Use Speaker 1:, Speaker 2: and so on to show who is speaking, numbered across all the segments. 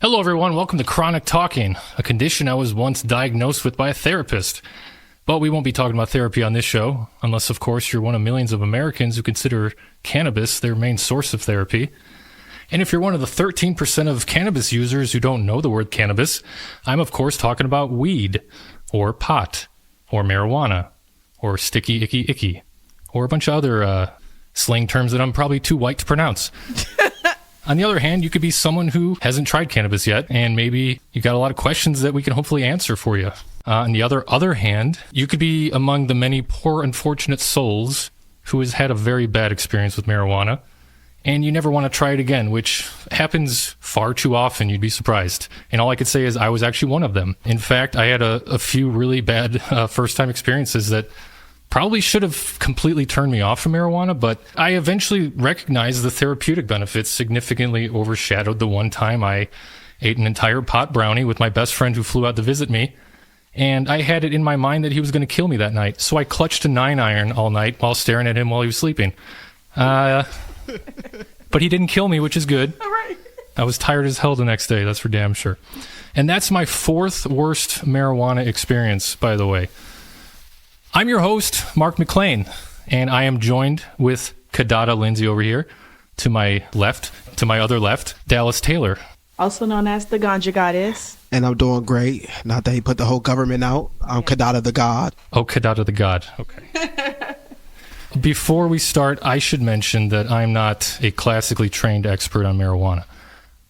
Speaker 1: Hello, everyone. Welcome to Chronic Talking, a condition I was once diagnosed with by a therapist. But we won't be talking about therapy on this show, unless, of course, you're one of millions of Americans who consider cannabis their main source of therapy. And if you're one of the 13% of cannabis users who don't know the word cannabis, I'm, of course, talking about weed, or pot, or marijuana, or sticky, icky, icky, or a bunch of other slang terms that I'm probably too white to pronounce. On the other hand, you could be someone who hasn't tried cannabis yet, and maybe you got a lot of questions that we can hopefully answer for you. On the other hand, you could be among the many poor, unfortunate souls who has had a very bad experience with marijuana, and you never want to try it again, which happens far too often, you'd be surprised. And all I could say is I was actually one of them. In fact, I had a few really bad first-time experiences that probably should have completely turned me off from marijuana, but I eventually recognized the therapeutic benefits significantly overshadowed the one time I ate an entire pot brownie with my best friend who flew out to visit me, and I had it in my mind that he was going to kill me that night, so I clutched a 9-iron all night while staring at him while he was sleeping. But he didn't kill me, which is good.
Speaker 2: All right.
Speaker 1: I was tired as hell the next day, that's for damn sure. And that's my fourth worst marijuana experience, by the way. I'm your host, Mark McLain, and I am joined with Qadada Lindsay over here. To my left, to my other left, Dalis Taylor.
Speaker 2: Also known as the Ganja Goddess.
Speaker 3: And I'm doing great. Not that he put the whole government out. I'm Qadada the God.
Speaker 1: Oh, Qadada the God. Okay. Before we start, I should mention that I'm not a classically trained expert on marijuana.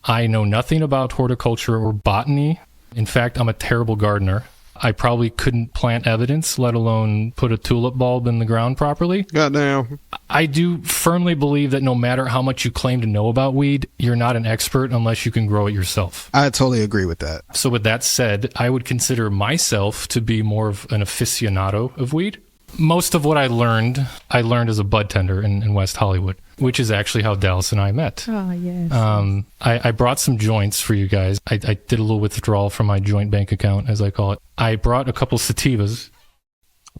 Speaker 1: I know nothing about horticulture or botany. In fact, I'm a terrible gardener. I probably couldn't plant evidence, let alone put a tulip bulb in the ground properly.
Speaker 3: Goddamn.
Speaker 1: I do firmly believe that no matter how much you claim to know about weed, you're not an expert unless you can grow it yourself.
Speaker 3: I totally agree with that.
Speaker 1: So with that said, I would consider myself to be more of an aficionado of weed. Most of what I learned as a bud tender in West Hollywood, which is actually how Dalis and I met.
Speaker 2: Oh, yes.
Speaker 1: I brought some joints for you guys. I did a little withdrawal from my joint bank account, as I call it. I brought a couple sativas.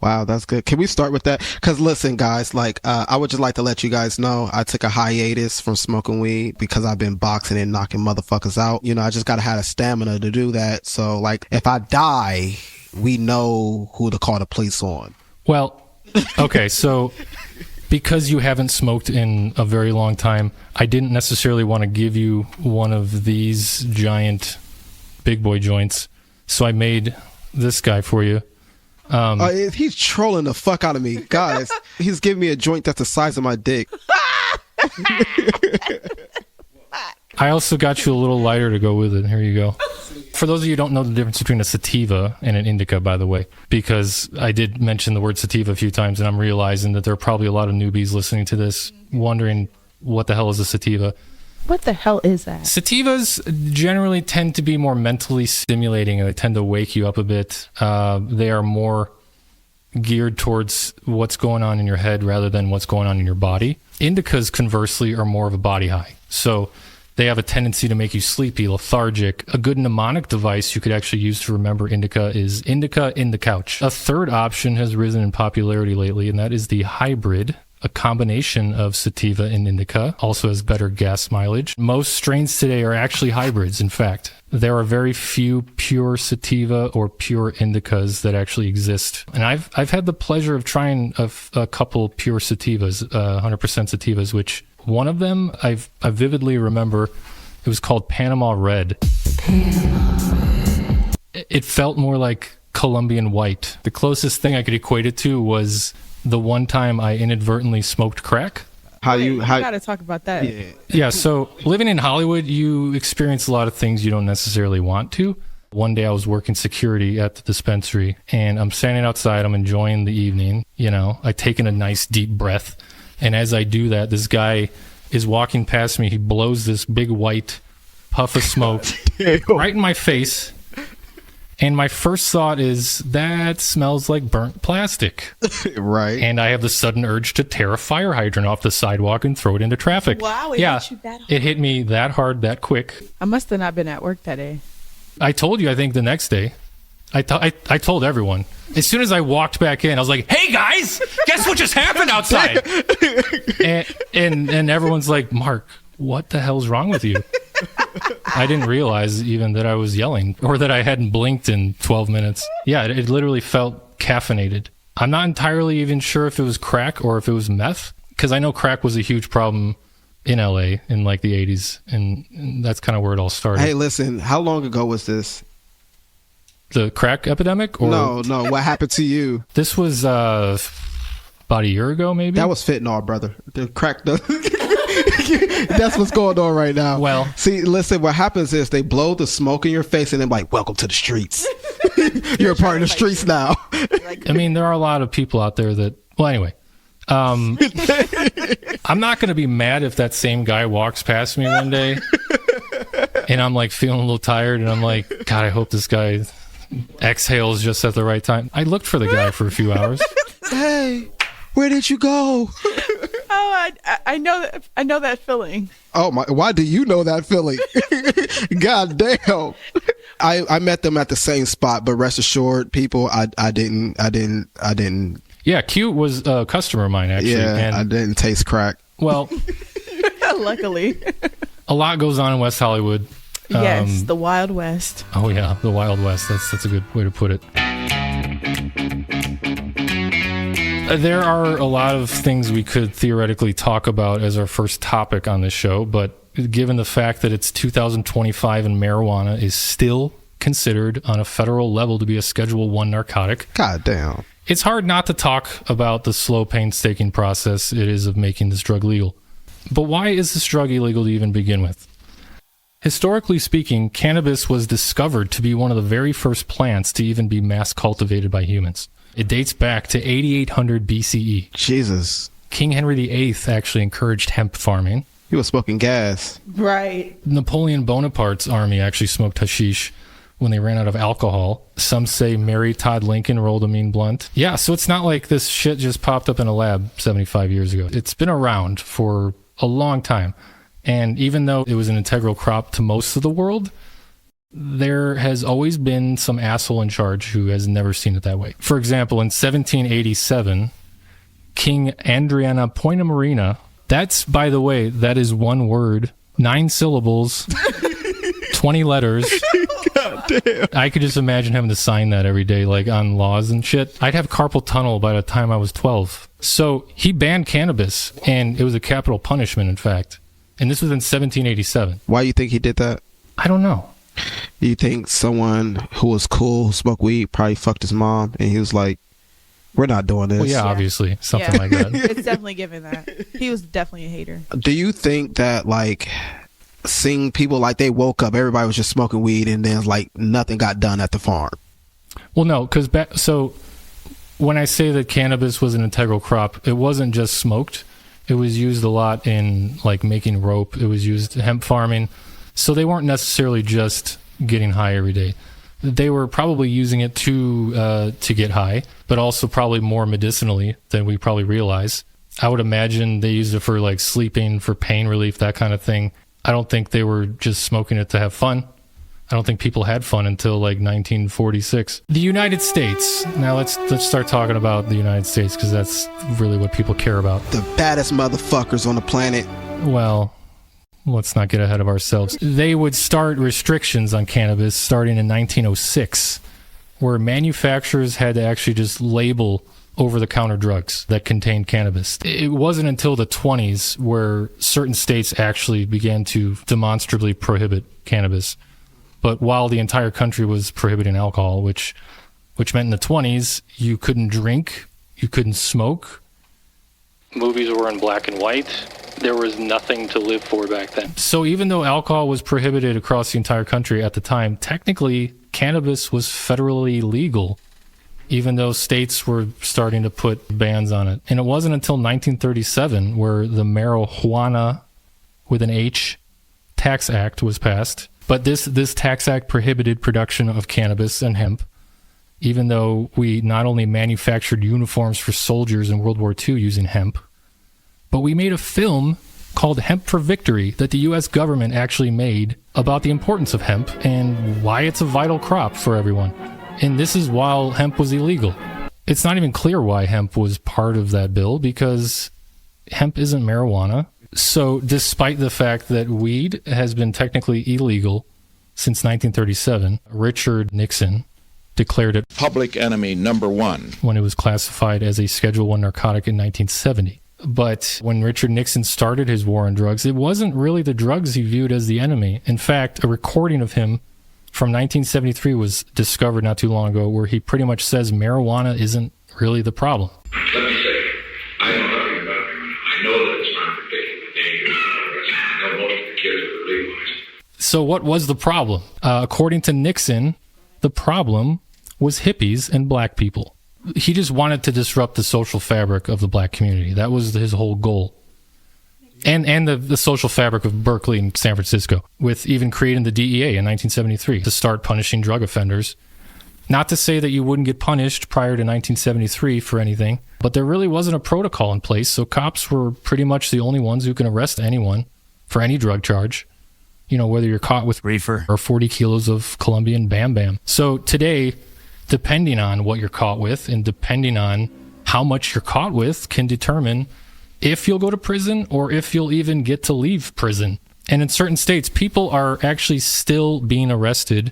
Speaker 3: Wow, that's good. Can we start with that? Because listen, guys, I would just like to let you guys know I took a hiatus from smoking weed because I've been boxing and knocking motherfuckers out. You know, I just got to have the stamina to do that. So, if I die, we know who to call the police on.
Speaker 1: Well, okay, so because you haven't smoked in a very long time, I didn't necessarily want to give you one of these giant big boy joints, so I made this guy for you.
Speaker 3: He's trolling the fuck out of me. Guys, he's giving me a joint that's the size of my dick.
Speaker 1: I also got you a little lighter to go with it. Here you go. For those of you who don't know the difference between a sativa and an indica, by the way, because I did mention the word sativa a few times, and I'm realizing that there are probably a lot of newbies listening to this wondering what the hell is a sativa.
Speaker 2: What the hell is that?
Speaker 1: Sativas generally tend to be more mentally stimulating, and they tend to wake you up a bit. They are more geared towards what's going on in your head rather than what's going on in your body. Indicas, conversely, are more of a body high. So they have a tendency to make you sleepy, lethargic. A good mnemonic device you could actually use to remember indica is indica in the couch. A third option has risen in popularity lately, and that is the hybrid, a combination of sativa and indica. Also has better gas mileage. Most strains today are actually hybrids, in fact. There are very few pure sativa or pure indicas that actually exist. And I've had the pleasure of trying a couple pure sativas, 100% sativas, which one of them I vividly remember. It was called Panama Red. It felt more like Colombian White. The closest thing I could equate it to was the one time I inadvertently smoked crack.
Speaker 2: You gotta talk about that.
Speaker 1: Yeah, so living in Hollywood, you experience a lot of things you don't necessarily want to. One day I was working security at the dispensary, and I'm standing outside, I'm enjoying the evening, I take in a nice deep breath, and as I do that, this guy is walking past me. He blows this big white puff of smoke right in my face. And my first thought is, that smells like burnt plastic.
Speaker 3: Right.
Speaker 1: And I have the sudden urge to tear a fire hydrant off the sidewalk and throw it into traffic.
Speaker 2: Wow, it hit you that hard.
Speaker 1: It hit me that hard, that quick.
Speaker 2: I must have not been at work that day.
Speaker 1: I told you, I think, the next day. I told everyone. As soon as I walked back in, I was like, hey, guys, guess what just happened outside? and everyone's like, Mark, what the hell's wrong with you? I didn't realize even that I was yelling or that I hadn't blinked in 12 minutes. Yeah, it literally felt caffeinated. I'm not entirely even sure if it was crack or if it was meth, because I know crack was a huge problem in LA in like the 80s, and that's kind of where it all started.
Speaker 3: Hey, listen, how long ago was this?
Speaker 1: The crack epidemic? Or
Speaker 3: No, what happened to you?
Speaker 1: This was about a year ago, maybe?
Speaker 3: That was fentanyl, brother. The crack... That's what's going on right now.
Speaker 1: Well,
Speaker 3: see, listen, what happens is they blow the smoke in your face and then like, welcome to the streets. You're a part of the streets now.
Speaker 1: I mean, there are a lot of people out there that, well, anyway, I'm not going to be mad if that same guy walks past me one day and I'm like feeling a little tired and I'm like, God, I hope this guy exhales just at the right time. I looked for the guy for a few hours.
Speaker 3: Hey, where did you go?
Speaker 2: Oh, I know that feeling.
Speaker 3: Oh my! Why do you know that feeling? God damn! I met them at the same spot, but rest assured, people, I didn't.
Speaker 1: Yeah, Q was a customer of mine actually.
Speaker 3: Yeah,
Speaker 1: and
Speaker 3: I didn't taste crack.
Speaker 1: Well,
Speaker 2: luckily,
Speaker 1: a lot goes on in West Hollywood.
Speaker 2: Yes, the Wild West.
Speaker 1: Oh yeah, the Wild West. That's a good way to put it. There are a lot of things we could theoretically talk about as our first topic on this show, but given the fact that it's 2025 and marijuana is still considered on a federal level to be a Schedule I narcotic,
Speaker 3: God damn,
Speaker 1: it's hard not to talk about the slow, painstaking process it is of making this drug legal. But why is this drug illegal to even begin with? Historically speaking, cannabis was discovered to be one of the very first plants to even be mass cultivated by humans. It dates back to 8800 BCE.
Speaker 3: Jesus.
Speaker 1: King Henry VIII actually encouraged hemp farming.
Speaker 3: He was smoking gas.
Speaker 2: Right.
Speaker 1: Napoleon Bonaparte's army actually smoked hashish when they ran out of alcohol. Some say Mary Todd Lincoln rolled a mean blunt. Yeah, so it's not like this shit just popped up in a lab 75 years ago. It's been around for a long time. And even though it was an integral crop to most of the world, there has always been some asshole in charge who has never seen it that way. For example, in 1787, King Adriana Poinamarina, that's, by the way, that is one word, 9 syllables, 20 letters. God damn. I could just imagine having to sign that every day, like on laws and shit. I'd have carpal tunnel by the time I was 12. So he banned cannabis, and it was a capital punishment, in fact. And this was in 1787.
Speaker 3: Why do you think he did that?
Speaker 1: I don't know.
Speaker 3: You think someone who was cool, who smoked weed, probably fucked his mom, and he was like, we're not doing this.
Speaker 1: Well, yeah, obviously. Something like that.
Speaker 2: It's definitely given that. He was definitely a hater.
Speaker 3: Do you think that, like, seeing people like they woke up, everybody was just smoking weed, and then, like, nothing got done at the farm?
Speaker 1: Well, no, because so when I say that cannabis was an integral crop, it wasn't just smoked. It was used a lot in, like, making rope. It was used hemp farming. So they weren't necessarily just getting high every day. They were probably using it to get high, but also probably more medicinally than we probably realize. I would imagine they used it for like sleeping, for pain relief, that kind of thing. I don't think they were just smoking it to have fun. I don't think people had fun until like 1946. The United States. Now let's start talking about the United States, because that's really what people care about.
Speaker 3: The baddest motherfuckers on the planet.
Speaker 1: Well, let's not get ahead of ourselves. They would start restrictions on cannabis starting in 1906, where manufacturers had to actually just label over-the-counter drugs that contained cannabis. It wasn't until the 20s where certain states actually began to demonstrably prohibit cannabis. But while the entire country was prohibiting alcohol, which meant in the 20s, you couldn't drink, you couldn't smoke. Movies were in black and white. There was nothing to live for back then. So even though alcohol was prohibited across the entire country at the time, technically cannabis was federally legal, even though states were starting to put bans on it. And it wasn't until 1937 where the Marijuana, with an H, Tax Act was passed. But this tax act prohibited production of cannabis and hemp, even though we not only manufactured uniforms for soldiers in World War II using hemp, but we made a film called Hemp for Victory that the U.S. government actually made about the importance of hemp and why it's a vital crop for everyone. And this is while hemp was illegal. It's not even clear why hemp was part of that bill, because hemp isn't marijuana. So despite the fact that weed has been technically illegal since 1937, Richard Nixon declared it
Speaker 4: public enemy number one
Speaker 1: when it was classified as a Schedule I narcotic in 1970. But when Richard Nixon started his war on drugs, it wasn't really the drugs he viewed as the enemy. In fact, a recording of him from 1973 was discovered not too long ago where he pretty much says marijuana isn't really the problem.
Speaker 5: Let me say, I know nothing about marijuana. I know that it's not particularly dangerous. I know most of the kids are legalized.
Speaker 1: So what was the problem? According to Nixon, the problem was hippies and black people. He just wanted to disrupt the social fabric of the black community. That was his whole goal. And the social fabric of Berkeley and San Francisco, with even creating the DEA in 1973 to start punishing drug offenders. Not to say that you wouldn't get punished prior to 1973 for anything, but there really wasn't a protocol in place, so cops were pretty much the only ones who can arrest anyone for any drug charge, you know, whether you're caught with reefer or 40 kilos of Colombian Bam Bam. So today, depending on what you're caught with and depending on how much you're caught with can determine if you'll go to prison or if you'll even get to leave prison. And in certain states, people are actually still being arrested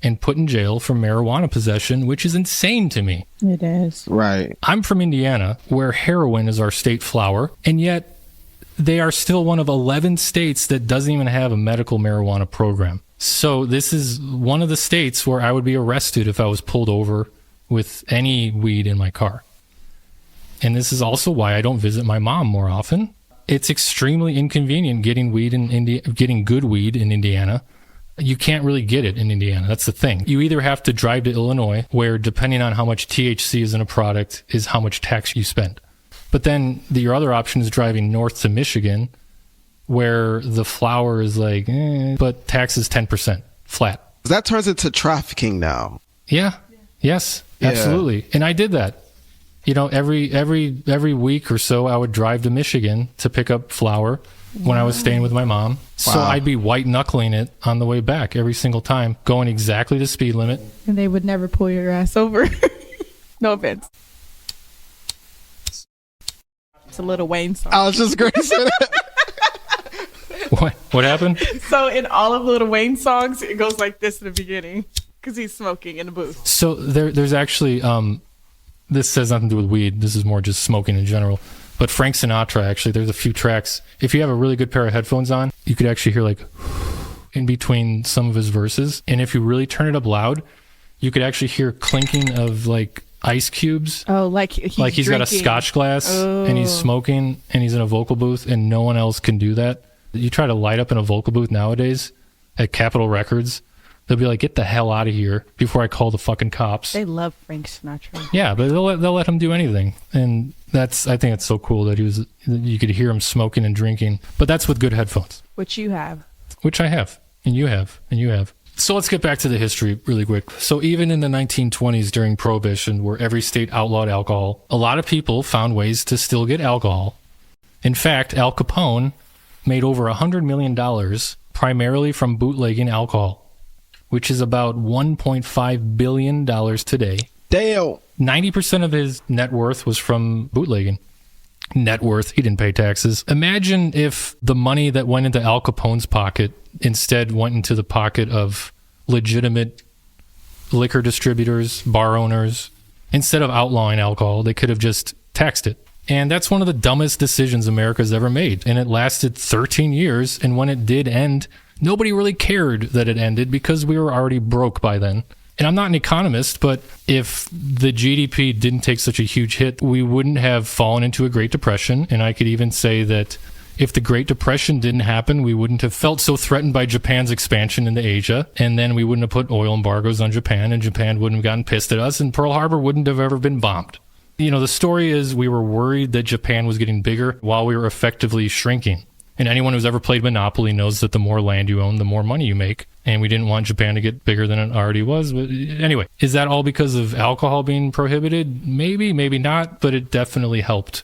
Speaker 1: and put in jail for marijuana possession, which is insane to me.
Speaker 2: It is.
Speaker 3: Right.
Speaker 1: I'm from Indiana, where heroin is our state flower, and yet they are still one of 11 states that doesn't even have a medical marijuana program. So this is one of the states where I would be arrested if I was pulled over with any weed in my car. And this is also why I don't visit my mom more often. It's extremely inconvenient getting getting good weed in Indiana. You can't really get it in Indiana. That's the thing. You either have to drive to Illinois, where depending on how much THC is in a product is how much tax you spend. But then your other option is driving north to Michigan, where the flower is like, but tax is 10% flat.
Speaker 3: That turns into trafficking now.
Speaker 1: Yeah. Yes, absolutely. And I did that. You know, every week or so, I would drive to Michigan to pick up flour when I was staying with my mom. So I'd be white knuckling it on the way back every single time, going exactly the speed limit.
Speaker 2: And they would never pull your ass over. No offense. It's a Lil Wayne song.
Speaker 3: I was just going to say that.
Speaker 1: What happened?
Speaker 2: So in all of Lil Wayne's songs, it goes like this in the beginning because he's smoking in the booth.
Speaker 1: So there's actually, this has nothing to do with weed. This is more just smoking in general. But Frank Sinatra, actually, there's a few tracks. If you have a really good pair of headphones on, you could actually hear like in between some of his verses. And if you really turn it up loud, you could actually hear clinking of like ice cubes.
Speaker 2: Oh, like he's
Speaker 1: got a scotch glass and he's smoking and he's in a vocal booth and no one else can do that. You try to light up in a vocal booth nowadays at Capitol Records, they'll be like, get the hell out of here before I call the fucking cops.
Speaker 2: They love Frank Sinatra.
Speaker 1: Yeah, but they'll let him do anything. And I think it's so cool that you could hear him smoking and drinking. But that's with good headphones.
Speaker 2: Which you have.
Speaker 1: Which I have. And you have. And you have. So let's get back to the history really quick. So even in the 1920s during Prohibition, where every state outlawed alcohol, a lot of people found ways to still get alcohol. In fact, Al Capone made over $100 million primarily from bootlegging alcohol, which is about $1.5 billion today.
Speaker 3: Damn.
Speaker 1: 90% of his net worth was from bootlegging. Net worth, he didn't pay taxes. Imagine if the money that went into Al Capone's pocket instead went into the pocket of legitimate liquor distributors, bar owners. Instead of outlawing alcohol, they could have just taxed it. And that's one of the dumbest decisions America's ever made. And it lasted 13 years. And when it did end, nobody really cared that it ended because we were already broke by then. And I'm not an economist, but if the GDP didn't take such a huge hit, we wouldn't have fallen into a Great Depression. And I could even say that if the Great Depression didn't happen, we wouldn't have felt so threatened by Japan's expansion into Asia. And then we wouldn't have put oil embargoes on Japan, and Japan wouldn't have gotten pissed at us, and Pearl Harbor wouldn't have ever been bombed. You know, the story is we were worried that Japan was getting bigger while we were effectively shrinking. And anyone who's ever played Monopoly knows that the more land you own, the more money you make. And we didn't want Japan to get bigger than it already was. But anyway, is that all because of alcohol being prohibited? Maybe, maybe not, but it definitely helped.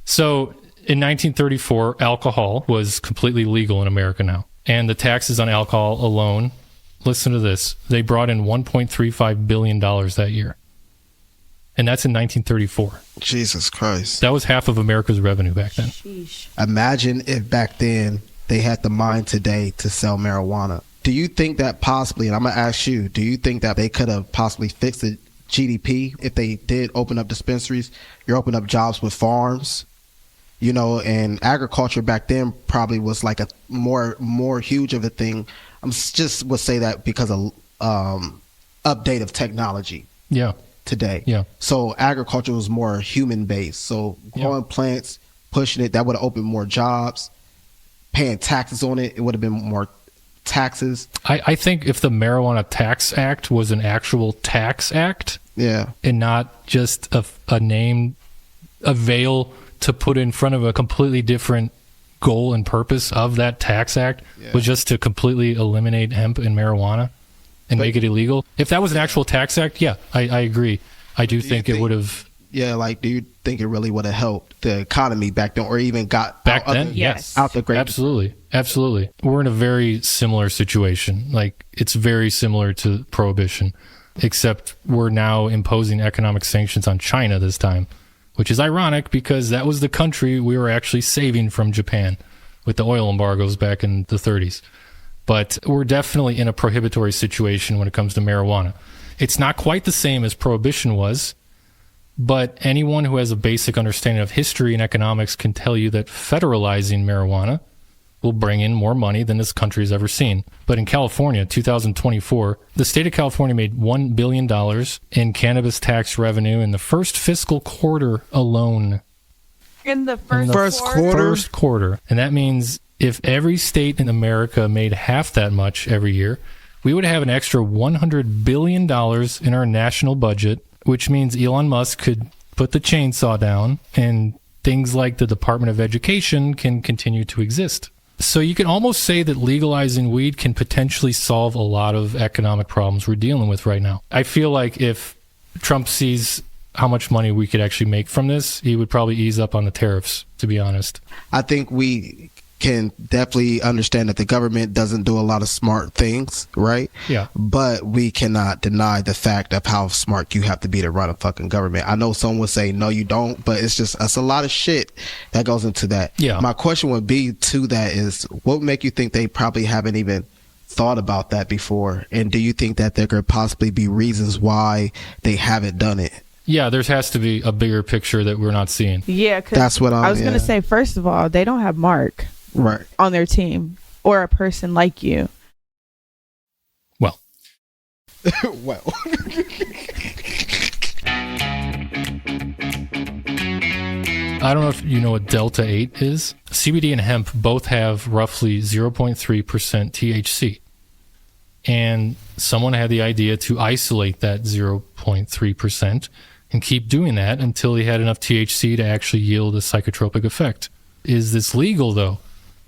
Speaker 1: So in 1934, alcohol was completely legal in America now. And the taxes on alcohol alone, listen to this, they brought in $1.35 billion that year. And that's in 1934.
Speaker 3: Jesus Christ.
Speaker 1: That was half of America's revenue back then.
Speaker 2: Sheesh.
Speaker 3: Imagine if back then they had the mind today to sell marijuana. Do you think that possibly, and I'm going to ask you, do you think that they could have possibly fixed the GDP if they did open up dispensaries? You open up jobs with farms, you know, and agriculture back then probably was like a more huge of a thing. I'm just would say that because of update of technology.
Speaker 1: Yeah.
Speaker 3: Today.
Speaker 1: Yeah.
Speaker 3: So agriculture was more human based. So growing plants, pushing it, that would have opened more jobs. Paying taxes on it, it would have been more taxes.
Speaker 1: I think if the Marijuana Tax Act was an actual tax act, and not just a name, a veil to put in front of a completely different goal and purpose of that tax act, was just to completely eliminate hemp and marijuana and make it illegal. If that was an actual tax act, I agree. I do think it would have. Yeah,
Speaker 3: like, do you think it really would have helped the economy back then, or even got
Speaker 1: back then? Yes,
Speaker 3: out the great.
Speaker 1: Absolutely. We're in a very similar situation. Like, it's very similar to Prohibition, except we're now imposing economic sanctions on China this time, which is ironic because that was the country we were actually saving from Japan with the oil embargoes back in the 30s. But we're definitely in a prohibitory situation when it comes to marijuana. It's not quite the same as Prohibition was, but anyone who has a basic understanding of history and economics can tell you that federalizing marijuana will bring in more money than this country's ever seen. But in California, 2024, the state of California made $1 billion in cannabis tax revenue in the first fiscal quarter alone.
Speaker 2: In the first quarter?
Speaker 1: First quarter. And that means if every state in America made half that much every year, we would have an extra $100 billion in our national budget, which means Elon Musk could put the chainsaw down and things like the Department of Education can continue to exist. So you can almost say that legalizing weed can potentially solve a lot of economic problems we're dealing with right now. I feel like if Trump sees how much money we could actually make from this, he would probably ease up on the tariffs, to be honest.
Speaker 3: I think we can definitely understand that the government doesn't do a lot of smart things, right?
Speaker 1: Yeah.
Speaker 3: But we cannot deny the fact of how smart you have to be to run a fucking government. I know someone would say, no, you don't, but it's a lot of shit that goes into that.
Speaker 1: Yeah.
Speaker 3: My question would be to that is, what would make you think they probably haven't even thought about that before? And do you think that there could possibly be reasons why they haven't done it?
Speaker 1: Yeah, there has to be a bigger picture that we're not seeing.
Speaker 2: Yeah, because
Speaker 3: that's what
Speaker 2: I was going to say, first of all, they don't have Mark.
Speaker 3: Right.
Speaker 2: On their team, or a person like you.
Speaker 1: Well.
Speaker 3: Well.
Speaker 1: I don't know if you know what Delta 8 is. CBD and hemp both have roughly 0.3% THC. And someone had the idea to isolate that 0.3% and keep doing that until he had enough THC to actually yield a psychotropic effect. Is this legal, though?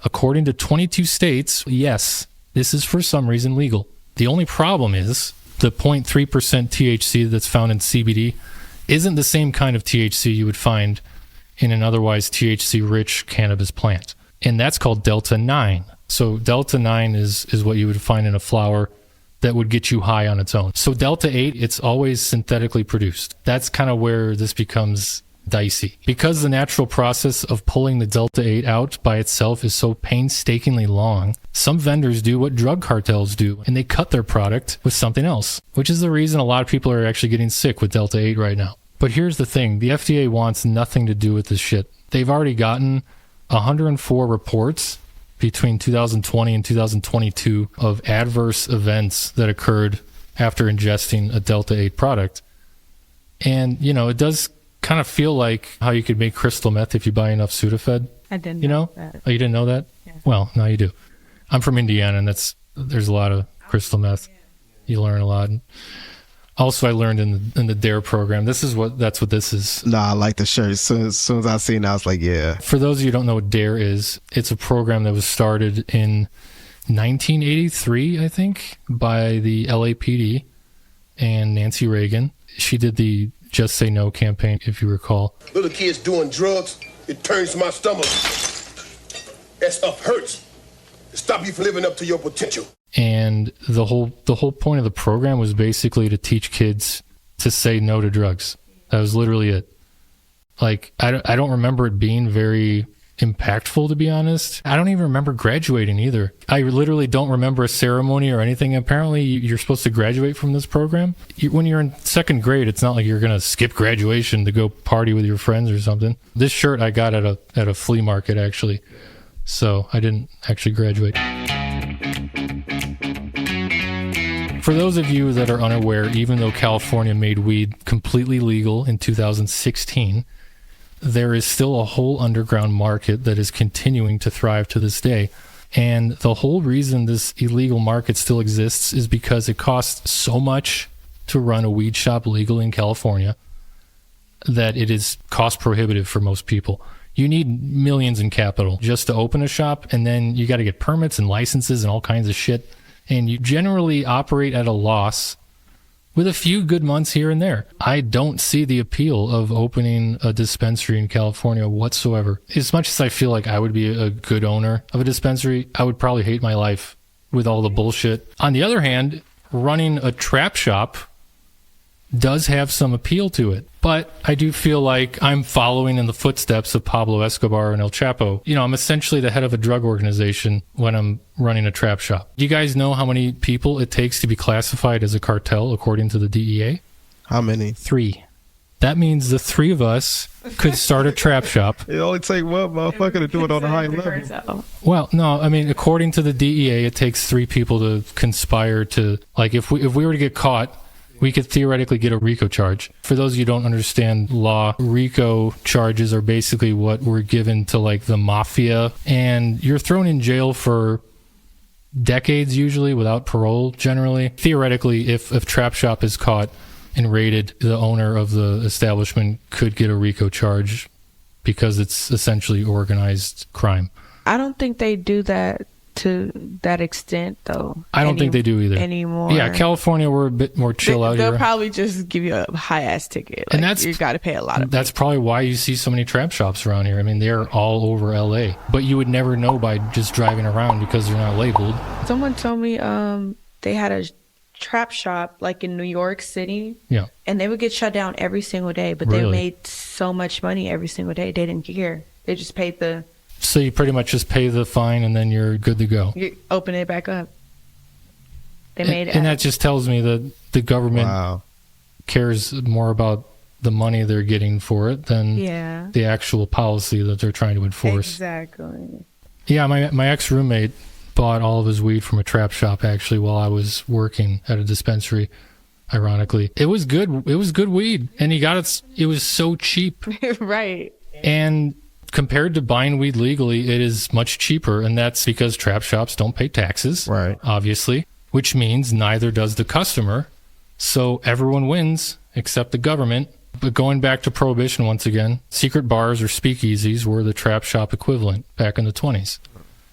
Speaker 1: According to 22 states, yes, this is for some reason legal. The only problem is the 0.3% THC that's found in CBD isn't the same kind of THC you would find in an otherwise THC-rich cannabis plant. And that's called Delta 9. So Delta 9 is what you would find in a flower that would get you high on its own. So Delta 8, it's always synthetically produced. That's kind of where this becomes dicey. Because the natural process of pulling the Delta 8 out by itself is so painstakingly long, some vendors do what drug cartels do, and they cut their product with something else, which is the reason a lot of people are actually getting sick with Delta 8 right now. But here's the thing, the FDA wants nothing to do with this shit. They've already gotten 104 reports between 2020 and 2022 of adverse events that occurred after ingesting a Delta 8 product. And, you know, it does kind of feel like how you could make crystal meth if you buy enough Sudafed.
Speaker 2: I didn't
Speaker 1: know
Speaker 2: that.
Speaker 1: Oh, you didn't know that?
Speaker 2: Yeah.
Speaker 1: Well, now you do. I'm from Indiana, and there's a lot of crystal meth. You learn a lot. Also, I learned in the DARE program. That's what this is.
Speaker 3: Nah, I like the shirt. As soon as I seen it, I was like, yeah.
Speaker 1: For those of you who don't know what DARE is, it's a program that was started in 1983, I think, by the LAPD and Nancy Reagan. She did the Just Say No campaign, if you recall.
Speaker 6: Little kids doing drugs, it turns my stomach. That stuff hurts. It stops you from living up to your potential.
Speaker 1: And the whole point of the program was basically to teach kids to say no to drugs. That was literally it. Like, I don't remember it being very impactful, to be honest. I don't even remember graduating either. I literally don't remember a ceremony or anything. Apparently, you're supposed to graduate from this program. When you're in second grade, it's not like you're going to skip graduation to go party with your friends or something. This shirt I got at a flea market, actually. So I didn't actually graduate. For those of you that are unaware, even though California made weed completely legal in 2016, there is still a whole underground market that is continuing to thrive to this day. And the whole reason this illegal market still exists is because it costs so much to run a weed shop legal in California that it is cost prohibitive for most people. You need millions in capital just to open a shop, and then you got to get permits and licenses and all kinds of shit. And you generally operate at a loss with a few good months here and there. I don't see the appeal of opening a dispensary in California whatsoever. As much as I feel like I would be a good owner of a dispensary, I would probably hate my life with all the bullshit. On the other hand, running a trap shop does have some appeal to it. But I do feel like I'm following in the footsteps of Pablo Escobar and El Chapo. You know, I'm essentially the head of a drug organization when I'm running a trap shop. Do you guys know how many people it takes to be classified as a cartel according to the DEA?
Speaker 3: How many?
Speaker 1: 3. That means the 3 of us could start a trap shop.
Speaker 3: It only take one motherfucker to do it on a high level.
Speaker 1: Well, no, I mean, according to the DEA, it takes 3 people to conspire to, like, if we were to get caught, we could theoretically get a RICO charge. For those of you who don't understand law, RICO charges are basically what were given to, like, the mafia. And you're thrown in jail for decades, usually, without parole, generally. Theoretically, if a trap shop is caught and raided, the owner of the establishment could get a RICO charge because it's essentially organized crime.
Speaker 2: I don't think they do that to that extent, though.
Speaker 1: I don't think they do either
Speaker 2: anymore.
Speaker 1: Yeah, California, we're a bit more chill out here.
Speaker 2: They'll probably just give you a high ass ticket, like,
Speaker 1: and that's,
Speaker 2: you got to pay a lot of.
Speaker 1: That's probably why you see so many trap shops around here. I mean, they're all over LA, but you would never know by just driving around because they're not labeled.
Speaker 2: Someone told me they had a trap shop like in New York City.
Speaker 1: Yeah,
Speaker 2: and they would get shut down every single day, but
Speaker 1: really?
Speaker 2: They made so much money every single day. They didn't care. They just paid the.
Speaker 1: So you pretty much just pay the fine and then you're good to go.
Speaker 2: You open it back up. They made it.
Speaker 1: And that just tells me that the government cares more about the money they're getting for it than the actual policy that they're trying to enforce.
Speaker 2: Exactly.
Speaker 1: Yeah, my ex-roommate bought all of his weed from a trap shop, actually, while I was working at a dispensary, ironically. It was good. It was good weed. And he got it. It was so cheap.
Speaker 2: Right.
Speaker 1: And compared to buying weed legally, it is much cheaper, and that's because trap shops don't pay taxes,
Speaker 3: right?
Speaker 1: Obviously, which means neither does the customer, so everyone wins except the government. But going back to Prohibition once again, secret bars or speakeasies were the trap shop equivalent back in the 20s.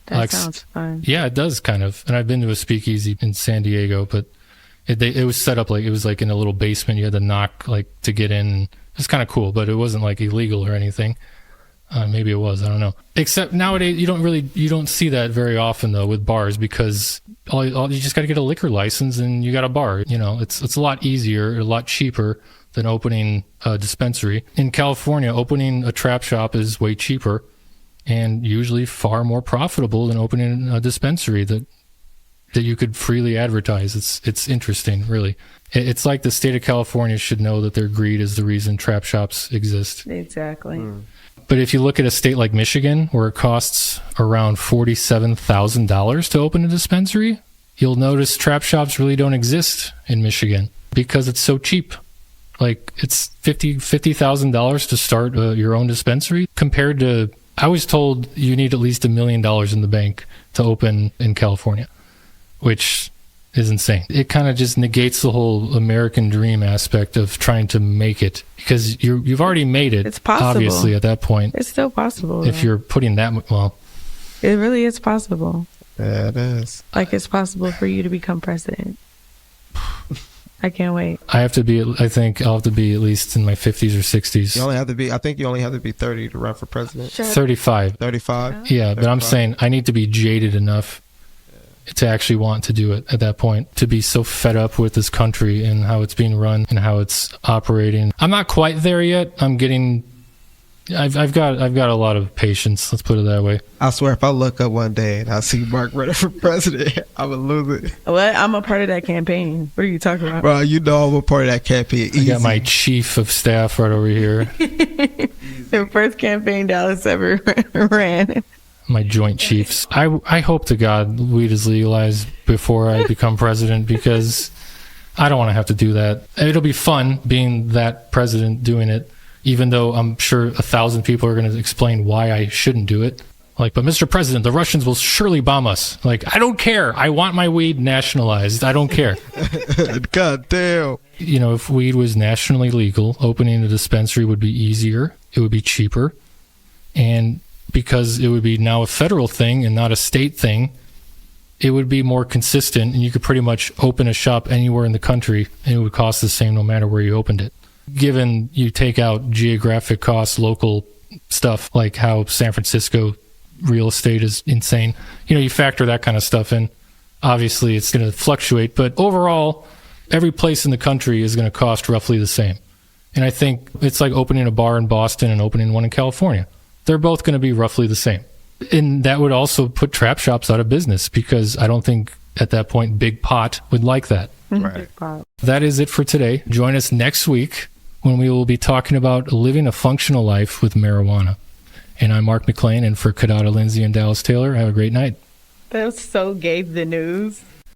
Speaker 2: That sounds fun.
Speaker 1: Yeah, it does kind of. And I've been to a speakeasy in San Diego, but it was set up like it was like in a little basement. You had to knock like to get in. It's kind of cool, but it wasn't like illegal or anything. Maybe it was. I don't know. Except nowadays, you don't see that very often though with bars because you just got to get a liquor license and you got a bar. You know, it's a lot easier, a lot cheaper than opening a dispensary. In California, opening a trap shop is way cheaper and usually far more profitable than opening a dispensary that you could freely advertise. It's interesting, really. It's like the state of California should know that their greed is the reason trap shops exist.
Speaker 2: Exactly.
Speaker 1: But if you look at a state like Michigan, where it costs around $47,000 to open a dispensary, you'll notice trap shops really don't exist in Michigan because it's so cheap. Like, it's $50,000 to start your own dispensary compared to, I was told you need at least $1 million in the bank to open in California, which is insane. It kind of just negates the whole American dream aspect of trying to make it because you've already made it.
Speaker 2: It's possible.
Speaker 1: Obviously, at that point.
Speaker 2: It's still possible.
Speaker 1: If you're putting that, well.
Speaker 2: It really is possible.
Speaker 3: Yeah, it is.
Speaker 2: Like, it's possible for you to become president. I can't wait.
Speaker 1: I think I'll have to be at least in my 50s or 60s.
Speaker 3: I think you only have to be 30 to run for president.
Speaker 1: 35.
Speaker 3: 35?
Speaker 1: Yeah, but I'm saying I need to be jaded enough to actually want to do it at that point, to be so fed up with this country and how it's being run and how it's operating. I'm not quite there yet. I've got a lot of patience, let's put it that way.
Speaker 3: I swear, if I look up one day and I see Mark running for president, I would lose it.
Speaker 2: What? I'm a part of that campaign. What are you talking about?
Speaker 3: Bro, you know I'm a part of that campaign.
Speaker 1: I got my chief of staff right over here.
Speaker 2: The first campaign Dalis ever ran.
Speaker 1: My joint chiefs. I hope to God weed is legalized before I become president, because I don't want to have to do that. It'll be fun being that president doing it, even though I'm sure 1,000 people are going to explain why I shouldn't do it. Like, but Mr. President, the Russians will surely bomb us. Like, I don't care. I want my weed nationalized. I don't care.
Speaker 3: God damn.
Speaker 1: You know, if weed was nationally legal, opening a dispensary would be easier. It would be cheaper. And because it would be now a federal thing and not a state thing, it would be more consistent, and you could pretty much open a shop anywhere in the country and it would cost the same no matter where you opened it. Given you take out geographic costs, local stuff, like how San Francisco real estate is insane, you know, you factor that kind of stuff in. Obviously, it's going to fluctuate, but overall, every place in the country is going to cost roughly the same. And I think it's like opening a bar in Boston and opening one in California. They're both going to be roughly the same. And that would also put trap shops out of business, because I don't think at that point Big Pot would like that.
Speaker 3: Right.
Speaker 1: That is it for today. Join us next week when we will be talking about living a functional life with marijuana. And I'm Mark McLain, and for Qadada Lindsay and Dalis Taylor, have a great night.
Speaker 2: That was so gay, the news.